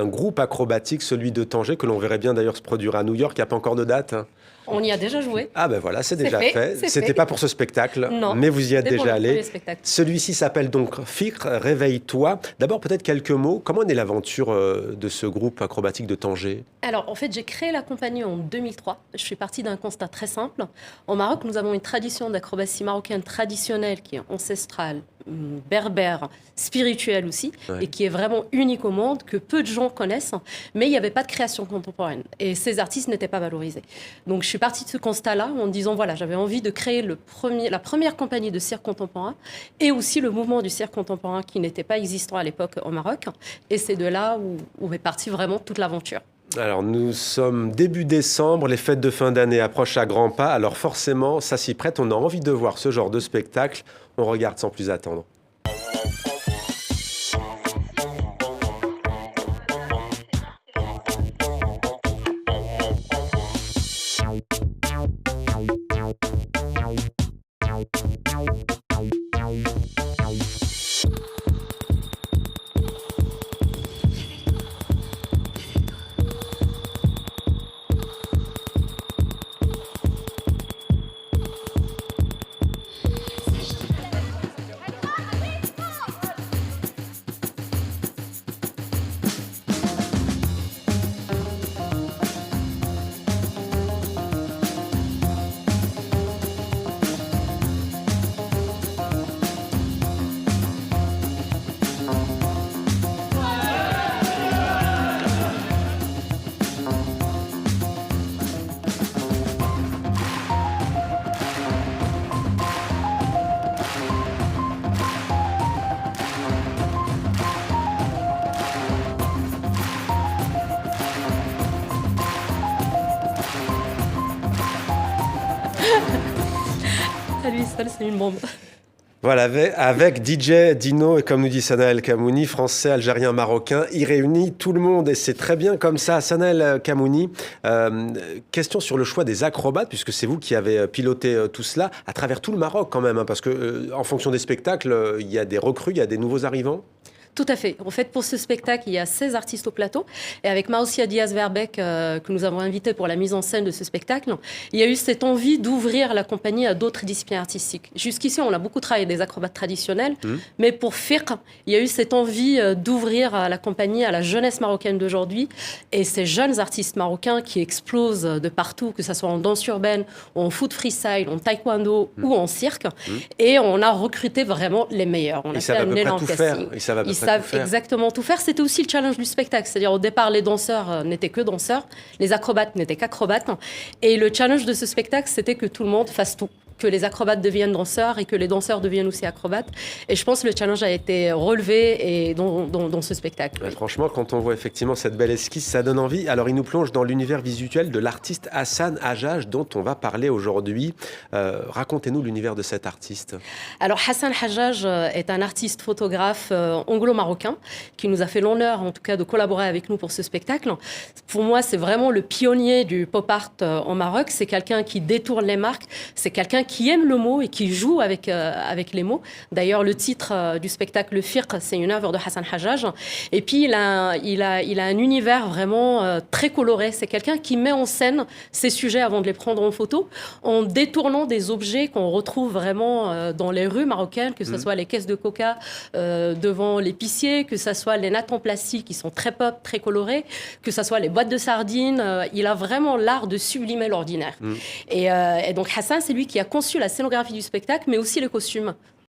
Un groupe acrobatique, celui de Tanger, que l'on verrait bien d'ailleurs se produire à New York. Il n'y a pas encore de date, hein. On y a déjà joué. Ah ben voilà, c'est déjà fait, fait. c'est C'était fait. pas pour ce spectacle, Non, mais vous y êtes c'était pour déjà le premier allé. spectacle. Celui-ci s'appelle donc Fikr, réveille-toi. D'abord peut-être quelques mots. Comment est née l'aventure de ce groupe acrobatique de Tanger? Alors, en fait, j'ai créé la compagnie en 2003. Je suis partie d'un constat très simple. Au Maroc, nous avons une tradition d'acrobatie marocaine traditionnelle qui est ancestrale, berbère, spirituelle aussi, Ouais. et qui est vraiment unique au monde, que peu de gens connaissent, mais il n'y avait pas de création contemporaine. Et ces artistes n'étaient pas valorisés. Donc, je suis partie de ce constat-là en me disant, voilà, j'avais envie de créer la première compagnie de cirque contemporain et aussi le mouvement du cirque contemporain qui n'était pas existant à l'époque au Maroc. Et c'est de là où est partie vraiment toute l'aventure. Alors nous sommes début décembre, les fêtes de fin d'année approchent à grands pas, alors forcément ça s'y prête, on a envie de voir ce genre de spectacle, on regarde sans plus attendre. À lui seul, c'est une bombe. Voilà, avec DJ Dino et comme nous dit Sana El Kamouni, français, algérien, marocain, il réunit tout le monde et c'est très bien comme ça. Sana El Kamouni, question sur le choix des acrobates, puisque c'est vous qui avez piloté tout cela à travers tout le Maroc quand même, hein, parce que en fonction des spectacles, il y a des recrues, il y a des nouveaux arrivants. Tout à fait. En fait, pour ce spectacle, il y a 16 artistes au plateau. Et avec Maousia Diaz-Verbeek, que nous avons invité pour la mise en scène de ce spectacle, il y a eu cette envie d'ouvrir la compagnie à d'autres disciplines artistiques. Jusqu'ici, on a beaucoup travaillé avec des acrobates traditionnels, mais pour Fikr, il y a eu cette envie d'ouvrir la compagnie à la jeunesse marocaine d'aujourd'hui et ces jeunes artistes marocains qui explosent de partout, que ce soit en danse urbaine, en foot freestyle, en taekwondo ou en cirque. Et on a recruté vraiment les meilleurs. On a fait un énorme casting. Ils savent exactement tout faire. C'était aussi le challenge du spectacle. C'est-à-dire, au départ, les danseurs n'étaient que danseurs, les acrobates n'étaient qu'acrobates. Et le challenge de ce spectacle, c'était que tout le monde fasse tout. Que les acrobates deviennent danseurs et que les danseurs deviennent aussi acrobates. Et je pense que le challenge a été relevé et dans ce spectacle. Ouais, franchement, quand on voit effectivement cette belle esquisse, ça donne envie. Alors, il nous plonge dans l'univers visuel de l'artiste Hassan Hajjaj, dont on va parler aujourd'hui. Racontez-nous l'univers de cet artiste. Alors, Hassan Hajjaj est un artiste photographe anglo-marocain qui nous a fait l'honneur, en tout cas, de collaborer avec nous pour ce spectacle. Pour moi, c'est vraiment le pionnier du pop art au Maroc. C'est quelqu'un qui détourne les marques. C'est quelqu'un qui aime le mot et qui joue avec les mots. D'ailleurs, le titre du spectacle Fikr, c'est une œuvre de Hassan Hajjaj. Et puis, il a un univers vraiment très coloré. C'est quelqu'un qui met en scène ses sujets avant de les prendre en photo, en détournant des objets qu'on retrouve vraiment dans les rues marocaines, que ce soit les caisses de coca devant l'épicier, que ce soit les nattes en plastique qui sont très pop, très colorées, que ce soit les boîtes de sardines. Il a vraiment l'art de sublimer l'ordinaire. Et donc, Hassan, c'est lui qui a conçu la scénographie du spectacle, mais aussi les costumes.